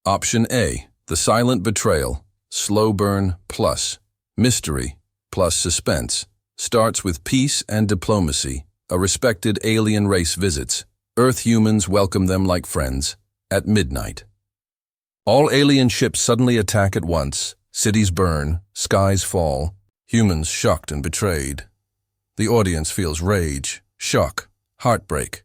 Option A, the silent betrayal, slow burn plus mystery plus suspense. Starts with peace and diplomacy. A respected alien race visits. Earth humans welcome them like friends. At midnight. All alien ships suddenly attack at once. Cities burn, skies fall. Humans shocked and betrayed. The audience feels rage, shock, heartbreak.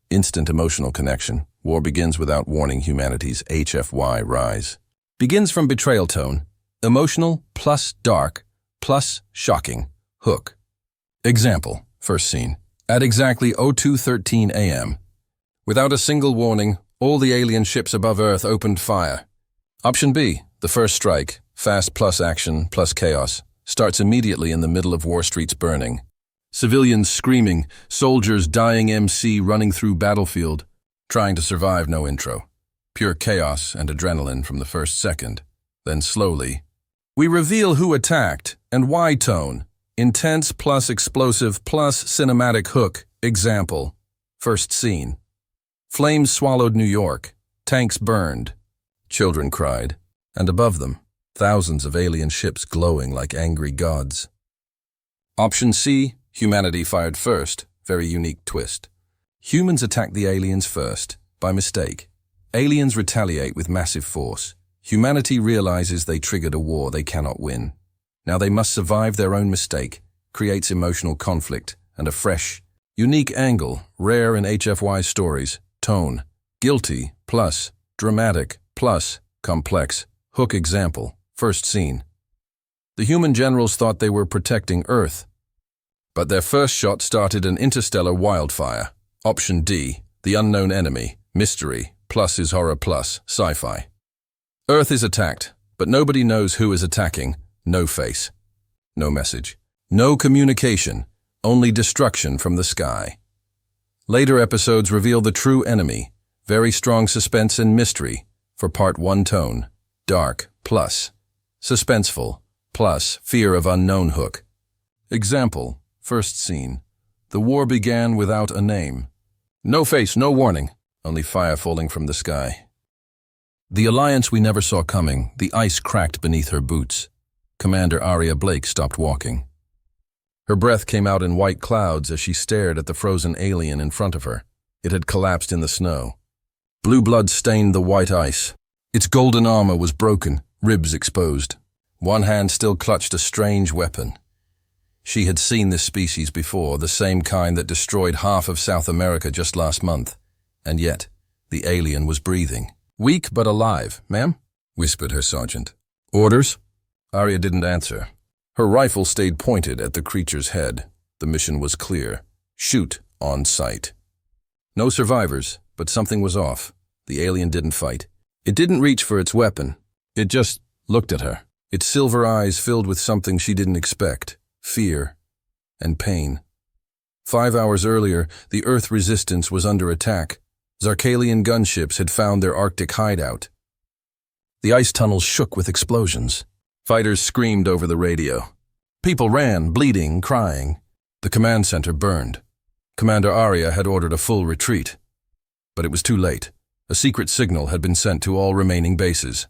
Instant emotional connection. War begins without warning. Humanity's HFY rise. Begins from betrayal tone. Emotional plus dark plus shocking. Hook. Example. First scene. At exactly 02:13 a.m. Without a single warning, all the alien ships above Earth opened fire. Option B. The first strike. Fast plus action plus chaos. Starts immediately in the middle of war streets burning. Civilians screaming, soldiers dying, MC running through battlefield, trying to survive. No intro. Pure chaos and adrenaline from the first second. Then slowly, we reveal who attacked and why. Tone. Intense plus explosive plus cinematic hook. Example. First scene. Flames swallowed New York. Tanks burned. Children cried. And above them, thousands of alien ships glowing like angry gods. Option C. Humanity fired first. Very unique twist. Humans attack the aliens first, by mistake. Aliens retaliate with massive force. Humanity realizes they triggered a war they cannot win. Now they must survive their own mistake. Creates emotional conflict and a fresh, unique angle, rare in HFY stories. Tone. Guilty plus dramatic plus complex. Hook. Example. First scene. The human generals thought they were protecting Earth, but their first shot started an interstellar wildfire. Option D. The unknown enemy. Mystery plus is horror plus sci-fi. Earth is attacked, but nobody knows who is attacking. No face. No message. No communication. Only destruction from the sky. Later episodes reveal the true enemy. Very strong suspense and mystery. For part 1. Tone. Dark plus suspenseful plus fear of unknown. Hook. Example. First scene. The war began without a name. No face, no warning. Only fire falling from the sky. The alliance we never saw coming. The ice cracked beneath her boots. Commander Arya Blake stopped walking. Her breath came out in white clouds as she stared at the frozen alien in front of her. It had collapsed in the snow. Blue blood stained the white ice. Its golden armor was broken, ribs exposed. One hand still clutched a strange weapon. She had seen this species before, the same kind that destroyed half of South America just last month. And yet, the alien was breathing. Weak but alive. Ma'am? Whispered her sergeant. Orders? Arya didn't answer. Her rifle stayed pointed at the creature's head. The mission was clear. Shoot on sight. No survivors, but something was off. The alien didn't fight. It didn't reach for its weapon. It just looked at her. Its silver eyes filled with something she didn't expect. Fear and pain. 5 hours earlier, the Earth resistance was under attack. Zarkalian gunships had found their Arctic hideout. The ice tunnels shook with explosions. Fighters screamed over the radio. People ran, bleeding, crying. The command center burned. Commander Arya had ordered a full retreat. But it was too late. A secret signal had been sent to all remaining bases.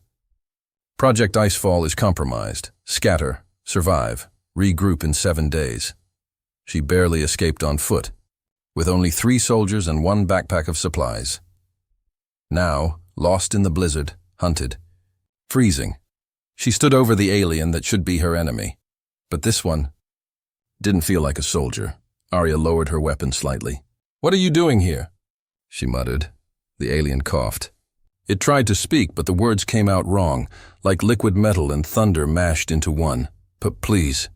Project Icefall is compromised. Scatter, survive, regroup in 7 days. She barely escaped on foot, with only 3 soldiers and 1 backpack of supplies. Now, lost in the blizzard, hunted, freezing. She stood over the alien that should be her enemy. But this one didn't feel like a soldier. Arya lowered her weapon slightly. What are you doing here? She muttered. The alien coughed. It tried to speak, but the words came out wrong, like liquid metal and thunder mashed into one. But please.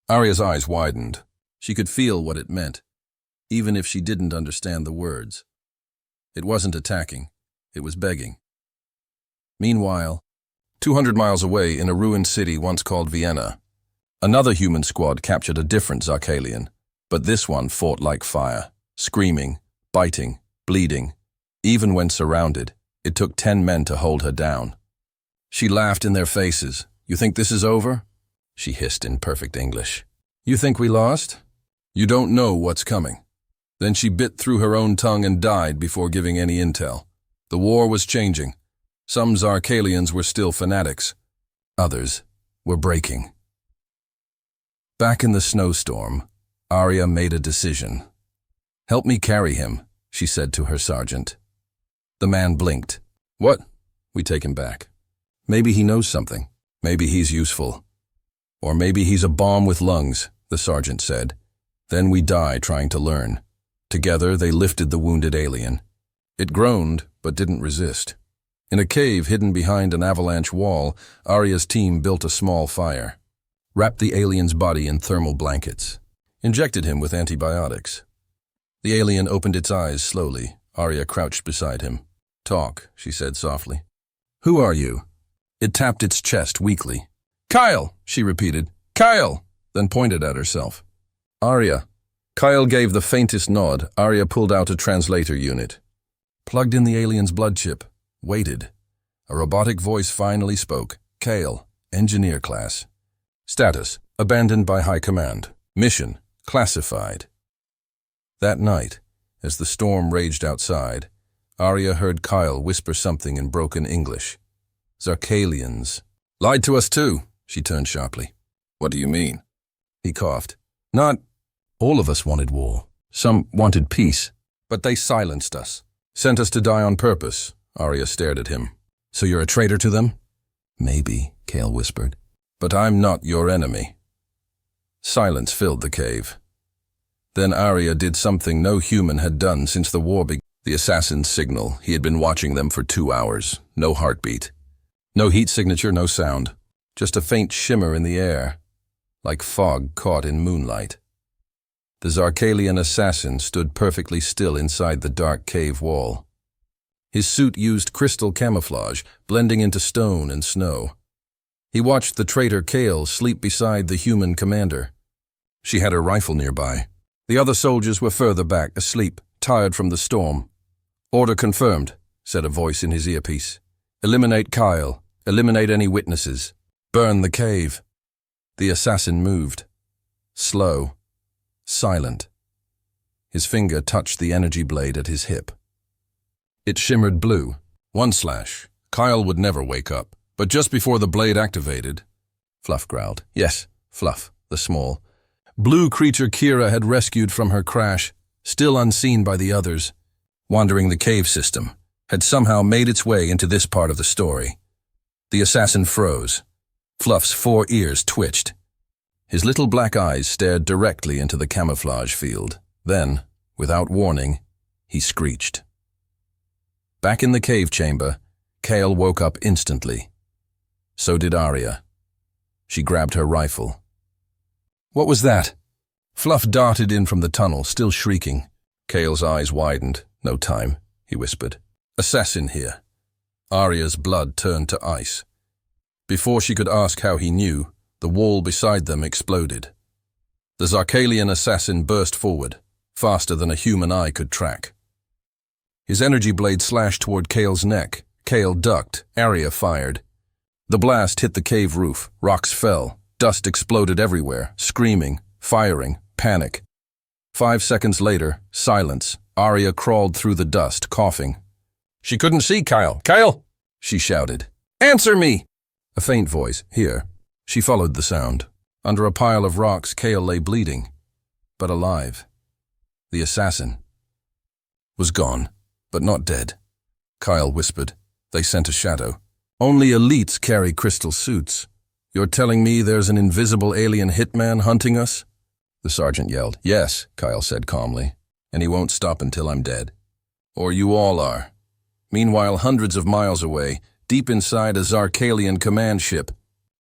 Arya's eyes widened. She could feel what it meant, even if she didn't understand the words. It wasn't attacking. It was begging. Meanwhile, 200 miles away in a ruined city once called Vienna, another human squad captured a different Zarkalian, but this one fought like fire, screaming, biting, bleeding. Even when surrounded, it took 10 men to hold her down. She laughed in their faces. You think this is over? She hissed in perfect English. You think we lost? You don't know what's coming. Then she bit through her own tongue and died before giving any intel. The war was changing. Some Zarkalians were still fanatics. Others were breaking. Back in the snowstorm, Arya made a decision. "Help me carry him," she said to her sergeant. The man blinked. "What?" "We take him back. Maybe he knows something. Maybe he's useful. Or maybe he's a bomb with lungs," the sergeant said. "Then we die trying to learn." Together they lifted the wounded alien. It groaned, but didn't resist. In a cave hidden behind an avalanche wall, Arya's team built a small fire, wrapped the alien's body in thermal blankets, injected him with antibiotics. The alien opened its eyes slowly. Arya crouched beside him. "Talk," she said softly. "Who are you?" It tapped its chest weakly. "Kyle," she repeated. "Kyle," then pointed at herself. "Arya." Kyle gave the faintest nod. Arya pulled out a translator unit, plugged in the alien's blood chip, waited. A robotic voice finally spoke. "Kale, engineer class. Status, abandoned by High Command. Mission, classified." That night, as the storm raged outside, Arya heard Kyle whisper something in broken English. "Zarkalians lied to us too," she turned sharply. "What do you mean?" He coughed. "Not all of us wanted war. Some wanted peace, but they silenced us. Sent us to die on purpose." Arya stared at him. "So you're a traitor to them?" "Maybe," Kale whispered. "But I'm not your enemy." Silence filled the cave. Then Arya did something no human had done since the war began. The assassin's signal. He had been watching them for 2 hours. No heartbeat. No heat signature, no sound. Just a faint shimmer in the air, like fog caught in moonlight. The Zarkalian assassin stood perfectly still inside the dark cave wall. His suit used crystal camouflage, blending into stone and snow. He watched the traitor Kale sleep beside the human commander. She had her rifle nearby. The other soldiers were further back, asleep, tired from the storm. "Order confirmed," said a voice in his earpiece. "Eliminate Kyle. Eliminate any witnesses. Burn the cave." The assassin moved. Slow. Silent. His finger touched the energy blade at his hip. It shimmered blue. One slash. Kyle would never wake up. But just before the blade activated, Fluff growled. Yes, Fluff, the small, blue creature Kira had rescued from her crash, still unseen by the others, wandering the cave system, had somehow made its way into this part of the story. The assassin froze. Fluff's 4 ears twitched. His little black eyes stared directly into the camouflage field. Then, without warning, he screeched. Back in the cave chamber, Kale woke up instantly. So did Arya. She grabbed her rifle. "What was that?" Fluff darted in from the tunnel, still shrieking. Kale's eyes widened. "No time," he whispered. "Assassin here." Arya's blood turned to ice. Before she could ask how he knew, the wall beside them exploded. The Zarkalian assassin burst forward, faster than a human eye could track. His energy blade slashed toward Kale's neck. Kale ducked. Arya fired. The blast hit the cave roof. Rocks fell. Dust exploded everywhere. Screaming, firing, panic. 5 seconds later, silence. Arya crawled through the dust, coughing. She couldn't see Kyle. "Kyle!" she shouted. "Answer me!" A faint voice. "Here." She followed the sound. Under a pile of rocks, Kale lay bleeding, but alive. The assassin was gone, but not dead. Kyle whispered. They sent a shadow. "Only elites carry crystal suits. You're telling me there's an invisible alien hitman hunting us?" The sergeant yelled. "Yes," Kyle said calmly, "and he won't stop until I'm dead. Or you all are." Meanwhile, hundreds of miles away, deep inside a Zarkalian command ship,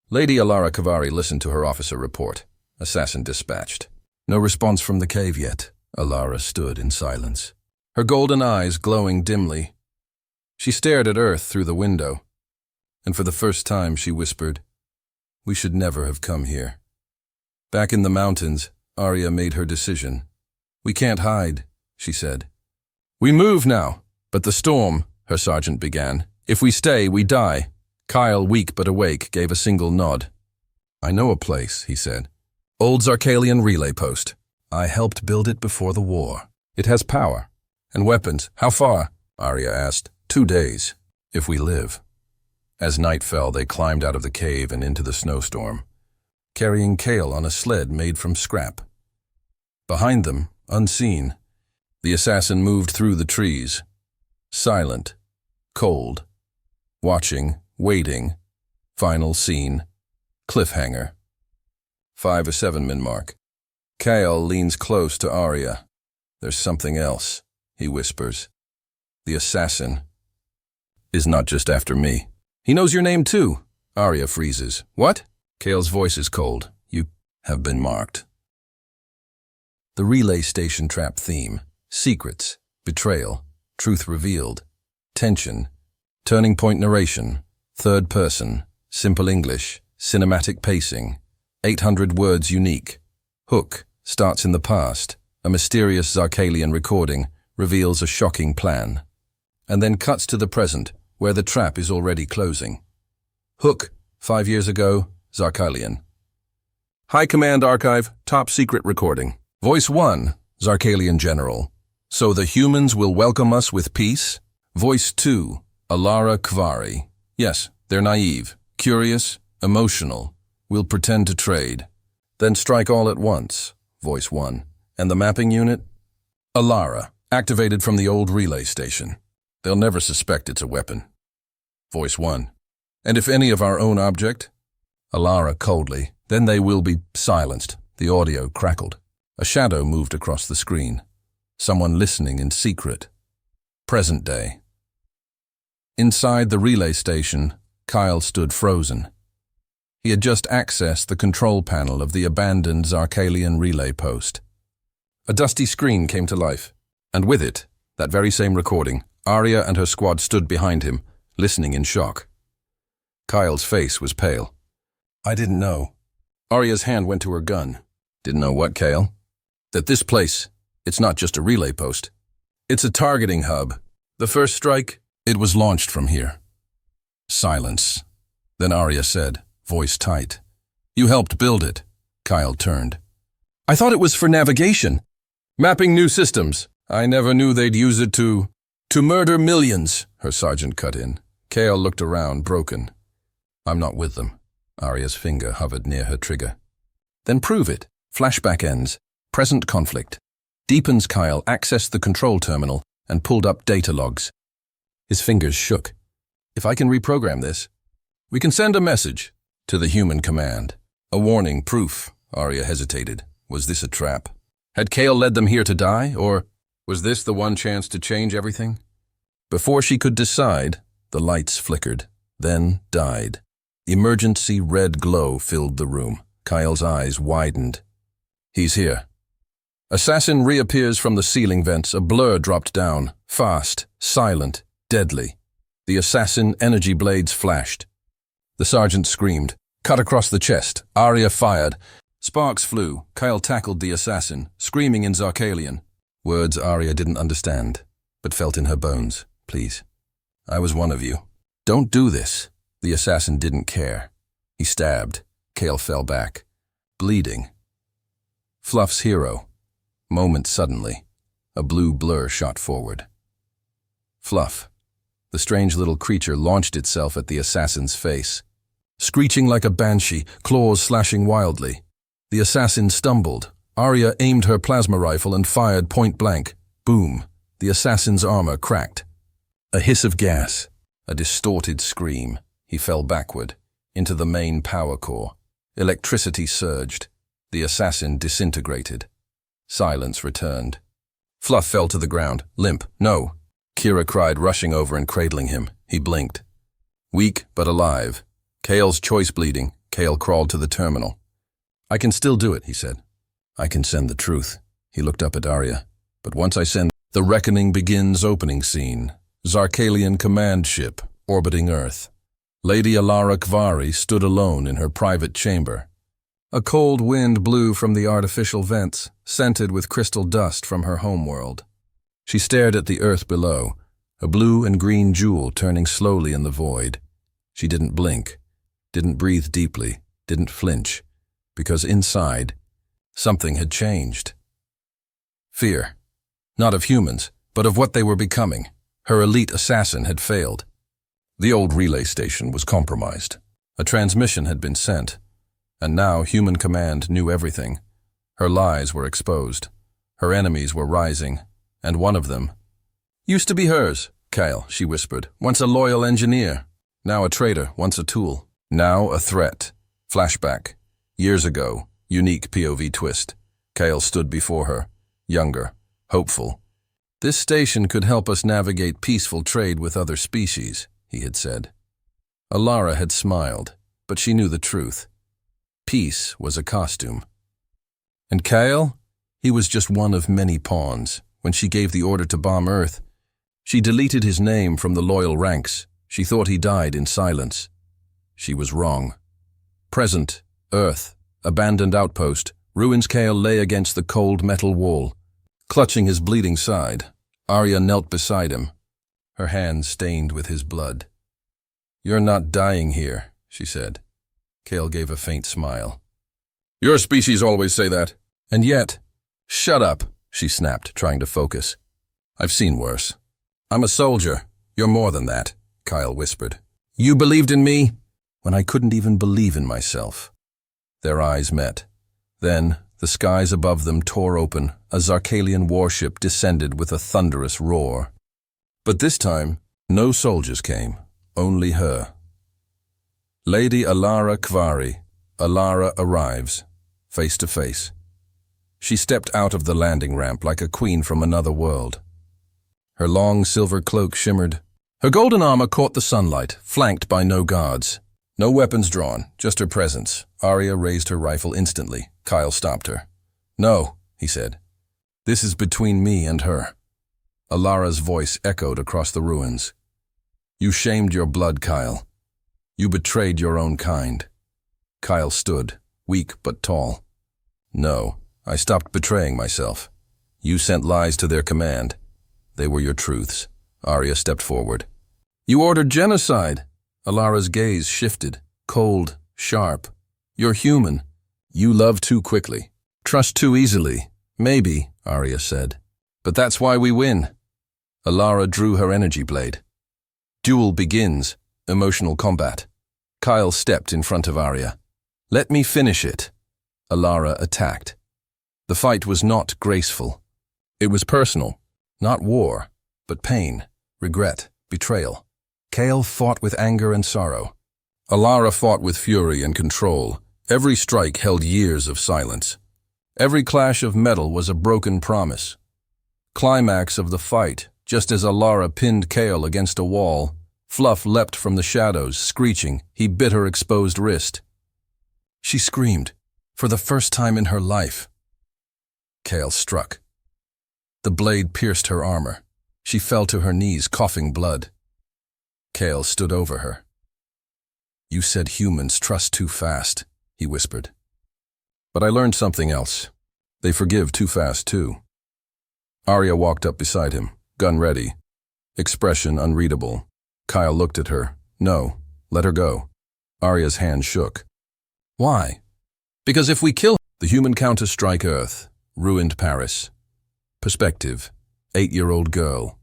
Lady Alara Kavari listened to her officer report. Assassin dispatched. No response from the cave yet. Alara stood in silence, her golden eyes glowing dimly. She stared at Earth through the window, and for the first time she whispered, "We should never have come here." Back in the mountains, Arya made her decision. "We can't hide," she said. "We move now." "But the storm," her sergeant began. "If we stay, we die." Kyle, weak but awake, gave a single nod. "I know a place," he said. "Old Zarkalian relay post. I helped build it before the war. It has power. And weapons. How far?" Arya asked. 2 days, if we live." As night fell, they climbed out of the cave and into the snowstorm, carrying Kale on a sled made from scrap. Behind them, unseen, the assassin moved through the trees, silent, cold, watching, waiting. Final scene, cliffhanger. 5 or 7 min mark. Kale leans close to Arya. There's something else, he whispers. The assassin is not just after me. He knows your name too. Arya freezes. What? Kale's voice is cold. You have been marked. The relay station trap theme. Secrets, betrayal, truth revealed, tension, turning point narration, third person, simple English, cinematic pacing, 800 words unique. Hook starts in the past. A mysterious Zarkalian recording reveals a shocking plan, and then cuts to the present, where the trap is already closing. Hook, 5 years ago, Zarkalian. High Command Archive, top secret recording. Voice 1, Zarkalian General. So the humans will welcome us with peace? Voice 2, Alara Kvari. Yes, they're naive, curious, emotional. We'll pretend to trade. Then strike all at once. Voice 1. And the mapping unit? Alara, activated from the old relay station. They'll never suspect it's a weapon. Voice 1. And if any of our own object? Alara coldly. Then they will be silenced. The audio crackled. A shadow moved across the screen. Someone listening in secret. Present day. Inside the relay station, Kyle stood frozen. He had just accessed the control panel of the abandoned Zarkalian relay post. A dusty screen came to life, and with it, that very same recording, Arya and her squad stood behind him, listening in shock. Kyle's face was pale. I didn't know. Arya's hand went to her gun. Didn't know what, Kale? That this place, it's not just a relay post. It's a targeting hub. The first strike, it was launched from here. Silence. Then Arya said, voice tight. You helped build it. Kyle turned. I thought it was for navigation. Mapping new systems. I never knew they'd use it to murder millions, her sergeant cut in. Kale looked around, broken. I'm not with them. Arya's finger hovered near her trigger. Then prove it. Flashback ends. Present conflict. Deepens. Kyle accessed the control terminal and pulled up data logs. His fingers shook. If I can reprogram this, we can send a message to the human command. A warning, proof. Arya hesitated. Was this a trap? Had Kale led them here to die, or was this the one chance to change everything? Before she could decide, the lights flickered, then died. Emergency red glow filled the room. Kyle's eyes widened. He's here. Assassin reappears from the ceiling vents. A blur dropped down, fast, silent, deadly. The assassin energy blades flashed. The sergeant screamed, cut across the chest. Arya fired. Sparks flew. Kyle tackled the assassin, screaming in Zarkalian. Words Arya didn't understand, but felt in her bones. Please. I was one of you. Don't do this. The assassin didn't care. He stabbed. Kale fell back, bleeding. Fluff's hero. Moment suddenly. A blue blur shot forward. Fluff. The strange little creature launched itself at the assassin's face. Screeching like a banshee, claws slashing wildly. The assassin stumbled. Arya aimed her plasma rifle and fired point blank. Boom. The assassin's armor cracked. A hiss of gas. A distorted scream. He fell backward, into the main power core. Electricity surged. The assassin disintegrated. Silence returned. Fluff fell to the ground, limp. No. Kira cried, rushing over and cradling him. He blinked. Weak, but alive. Kale's choice bleeding. Kale crawled to the terminal. I can still do it, he said. I can send the truth. He looked up at Arya. But once I send, the reckoning begins. Opening scene. Zarkalian command ship, orbiting Earth. Lady Alara Kvari stood alone in her private chamber. A cold wind blew from the artificial vents, scented with crystal dust from her homeworld. She stared at the Earth below, a blue and green jewel turning slowly in the void. She didn't blink, didn't breathe deeply, didn't flinch, because inside, something had changed. Fear. Not of humans, but of what they were becoming. Her elite assassin had failed. The old relay station was compromised. A transmission had been sent, and now human command knew everything. Her lies were exposed. Her enemies were rising, and one of them used to be hers. Kyle, she whispered, once a loyal engineer. Now a traitor, once a tool. Now a threat. Flashback. Years ago, unique POV twist. Kyle stood before her, younger, hopeful. This station could help us navigate peaceful trade with other species, he had said. Alara had smiled, but she knew the truth. Peace was a costume. And Kyle? He was just one of many pawns. When she gave the order to bomb Earth, she deleted his name from the loyal ranks. She thought he died in silence. She was wrong. Present, Earth, abandoned outpost, ruins. Kale lay against the cold metal wall. Clutching his bleeding side, Arya knelt beside him, her hands stained with his blood. "You're not dying here," she said. Kale gave a faint smile. "Your species always say that. And yet—" "Shut up," she snapped, trying to focus. "I've seen worse. I'm a soldier. You're more than that," Kyle whispered. "You believed in me when I couldn't even believe in myself." Their eyes met. Then, the skies above them tore open. A Zarkalian warship descended with a thunderous roar. But this time, no soldiers came, only her. Lady Alara Kvari. Alara arrives, face to face. She stepped out of the landing ramp like a queen from another world. Her long silver cloak shimmered. Her golden armor caught the sunlight, flanked by no guards. No weapons drawn, just her presence. Arya raised her rifle instantly. Kyle stopped her. "No," he said. "This is between me and her." Alara's voice echoed across the ruins. "You shamed your blood, Kyle. You betrayed your own kind." Kyle stood, weak but tall. "No, I stopped betraying myself. You sent lies to their command. They were your truths." Arya stepped forward. "You ordered genocide." Alara's gaze shifted, cold, sharp. "You're human. You love too quickly. Trust too easily." "Maybe," Arya said. "But that's why we win." Alara drew her energy blade. Duel begins. Emotional combat. Kyle stepped in front of Arya. "Let me finish it." Alara attacked. The fight was not graceful. It was personal. Not war, but pain, regret, betrayal. Kale fought with anger and sorrow. Alara fought with fury and control. Every strike held years of silence. Every clash of metal was a broken promise. Climax of the fight, just as Alara pinned Kale against a wall, Fluff leapt from the shadows, screeching. He bit her exposed wrist. She screamed, for the first time in her life. Kale struck. The blade pierced her armor. She fell to her knees, coughing blood. Kale stood over her. "You said humans trust too fast," he whispered. "But I learned something else. They forgive too fast, too." Arya walked up beside him, gun ready, expression unreadable. Kyle looked at her. "No, let her go." Arya's hand shook. "Why?" "Because if we kill the human counter-strike Earth, ruined Paris." Perspective, 8-year-old girl.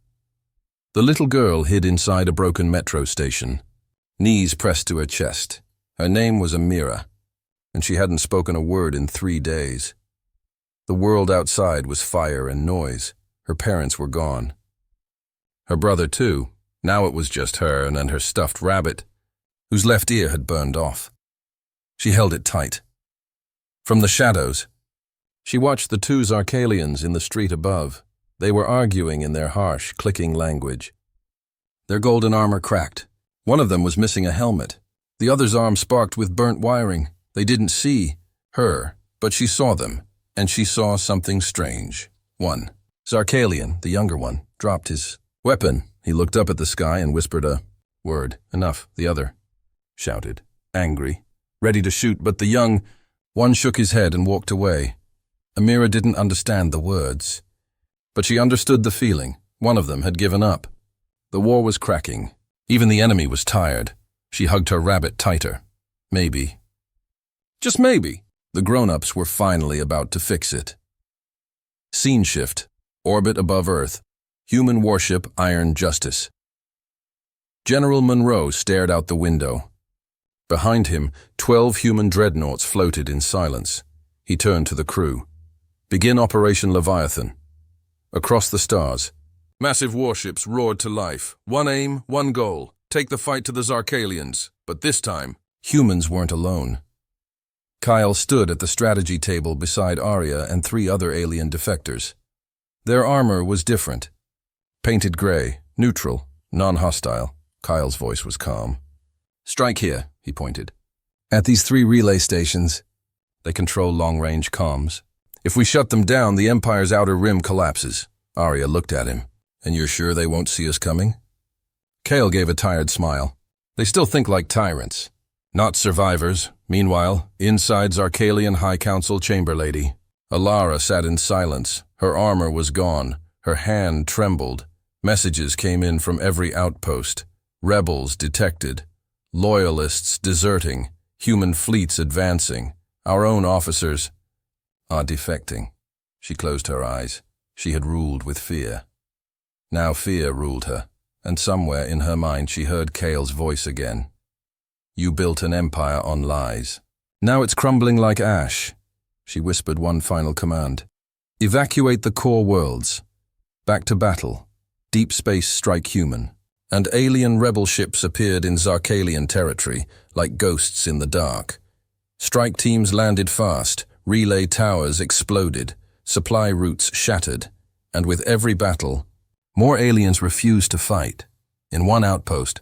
The little girl hid inside a broken metro station, knees pressed to her chest. Her name was Amira, and she hadn't spoken a word in 3 days. The world outside was fire and noise. Her parents were gone. Her brother, too. Now it was just her and then her stuffed rabbit, whose left ear had burned off. She held it tight. From the shadows, she watched the 2 Zarkalians in the street above. They were arguing in their harsh, clicking language. Their golden armor cracked. One of them was missing a helmet. The other's arm sparked with burnt wiring. They didn't see her, but she saw them, and she saw something strange. One Zarkalian, the younger one, dropped his weapon. He looked up at the sky and whispered a word. "Enough." The other shouted, angry, ready to shoot, but the young one shook his head and walked away. Amira didn't understand the words, but she understood the feeling. One of them had given up. The war was cracking. Even the enemy was tired. She hugged her rabbit tighter. Maybe, just maybe, the grown-ups were finally about to fix it. Scene shift. Orbit above Earth. Human warship Iron Justice. General Monroe stared out the window. Behind him, 12 human dreadnoughts floated in silence. He turned to the crew. Begin Operation Leviathan. Across the stars, massive warships roared to life. One aim, one goal. Take the fight to the Zarkalians. But this time, humans weren't alone. Kyle stood at the strategy table beside Arya and 3 other alien defectors. Their armor was different. Painted gray, neutral, non-hostile. Kyle's voice was calm. Strike here, he pointed. At these 3 relay stations, they control long-range comms. If we shut them down, the Empire's outer rim collapses. Arya looked at him. And you're sure they won't see us coming? Kale gave a tired smile. They still think like tyrants, not survivors. Meanwhile, inside Zarkalian High Council chamber lady, Alara sat in silence. Her armor was gone. Her hand trembled. Messages came in from every outpost. Rebels detected. Loyalists deserting. Human fleets advancing. Our own officers are defecting. She closed her eyes. She had ruled with fear. Now fear ruled her, and somewhere in her mind she heard Kale's voice again. You built an empire on lies. Now it's crumbling like ash. She whispered one final command. Evacuate the core worlds. Back to battle. Deep space strike human. And alien rebel ships appeared in Zarkalian territory, like ghosts in the dark. Strike teams landed fast. Relay towers exploded. Supply routes shattered. And with every battle, more aliens refused to fight. In one outpost,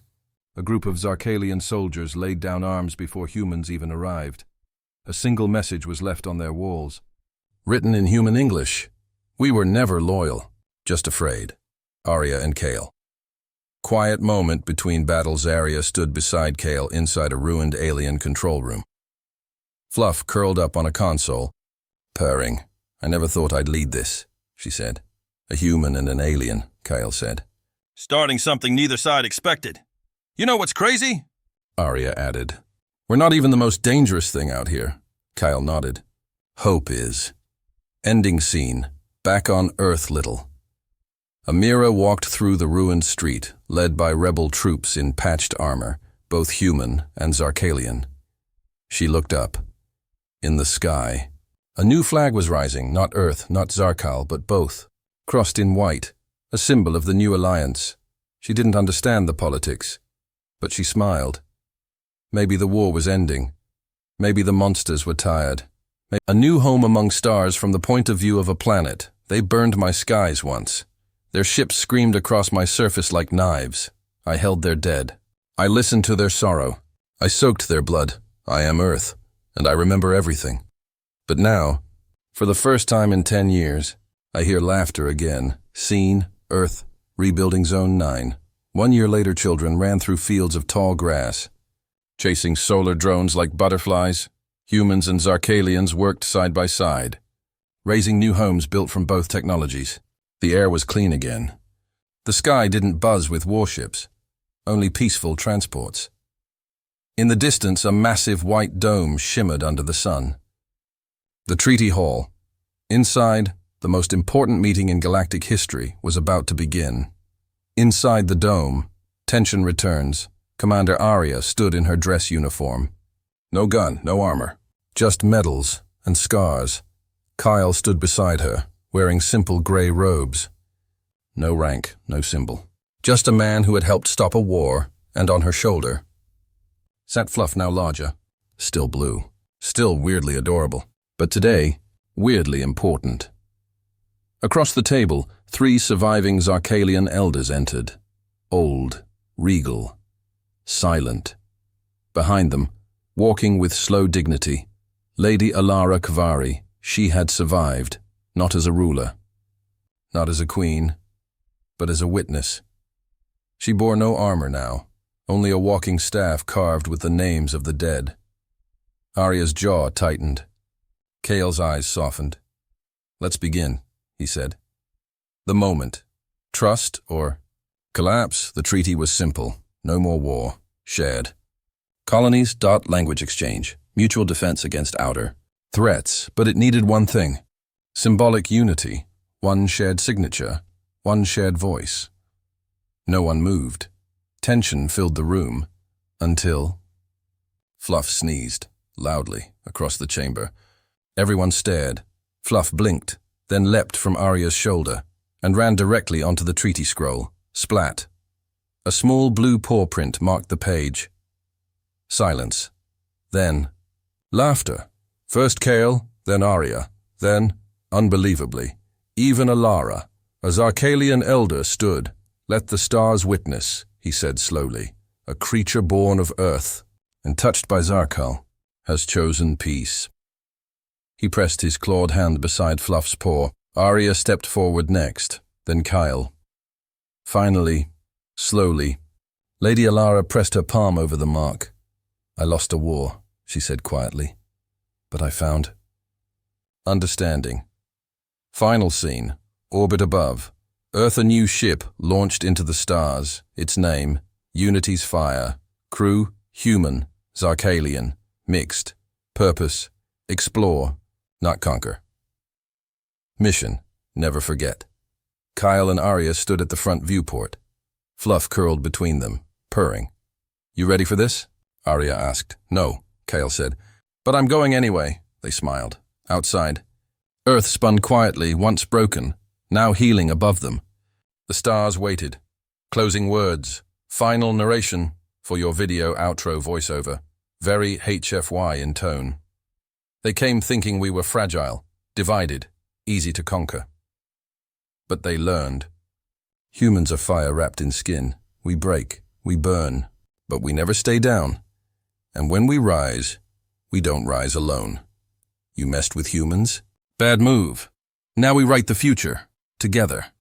a group of Zarkalian soldiers laid down arms before humans even arrived. A single message was left on their walls. Written in human English, we were never loyal, just afraid. Arya and Kale. Quiet moment between battles. Arya stood beside Kale inside a ruined alien control room. Fluff curled up on a console, purring. I never thought I'd lead this, she said. A human and an alien, Kyle said. Starting something neither side expected. You know what's crazy? Arya added. We're not even the most dangerous thing out here. Kyle nodded. Hope is. Ending scene. Back on Earth little. Amira walked through the ruined street, led by rebel troops in patched armor, both human and Zarkalian. She looked up. In the sky, a new flag was rising, not Earth, not Zarkal, but both, crossed in white, a symbol of the new alliance. She didn't understand the politics, but she smiled. Maybe the war was ending. Maybe the monsters were tired. A new home among stars from the point of view of a planet. They burned my skies once. Their ships screamed across my surface like knives. I held their dead. I listened to their sorrow. I soaked their blood. I am Earth, and I remember everything. But now, for the first time in 10 years, I hear laughter again. Scene, Earth, rebuilding Zone 9. 1 year later, children ran through fields of tall grass. Chasing solar drones like butterflies, humans and Zarkalians worked side by side, raising new homes built from both technologies. The air was clean again. The sky didn't buzz with warships, only peaceful transports. In the distance, a massive white dome shimmered under the sun. The Treaty Hall. Inside, the most important meeting in galactic history was about to begin. Inside the dome, tension returns. Commander Arya stood in her dress uniform. No gun, no armor, just medals and scars. Kyle stood beside her, wearing simple gray robes. No rank, no symbol. Just a man who had helped stop a war, and on her shoulder sat Fluff, now larger, still blue, still weirdly adorable, but today, weirdly important. Across the table, 3 surviving Zarkalian elders entered. Old, regal, silent. Behind them, walking with slow dignity, Lady Alara Kvari. She had survived, not as a ruler, not as a queen, but as a witness. She bore no armor now, only a walking staff carved with the names of the dead. Arya's jaw tightened. Kale's eyes softened. Let's begin, he said. The moment. Trust or collapse. The treaty was simple. No more war. Shared. Colonies. Language exchange. Mutual defense against outer threats. But it needed one thing. Symbolic unity. One shared signature. One shared voice. No one moved. Tension filled the room, until Fluff sneezed, loudly, across the chamber. Everyone stared. Fluff blinked, then leapt from Arya's shoulder, and ran directly onto the treaty scroll. Splat. A small blue paw print marked the page. Silence. Then laughter. First Kael, then Arya, then, unbelievably, even Alara, a Zarkalian elder, stood. "Let the stars witness," he said slowly. "A creature born of earth, and touched by Zarkal, has chosen peace." He pressed his clawed hand beside Fluff's paw. Arya stepped forward next, then Kael. Finally, slowly, Lady Alara pressed her palm over the mark. "I lost a war," she said quietly, "but I found understanding." Final scene. Orbit above. Earth, a new ship launched into the stars. Its name, Unity's Fire. Crew, human, Zarkalian, mixed. Purpose, explore, not conquer. Mission, never forget. Kael and Arya stood at the front viewport. Fluff curled between them, purring. "You ready for this?" Arya asked. "No," Kael said. "But I'm going anyway," they smiled. Outside, Earth spun quietly, once broken, now healing above them. The stars waited. Closing words. Final narration for your video outro voiceover. Very HFY in tone. They came thinking we were fragile, divided, easy to conquer. But they learned. Humans are fire wrapped in skin. We break, we burn, but we never stay down. And when we rise, we don't rise alone. You messed with humans? Bad move. Now we write the future, together.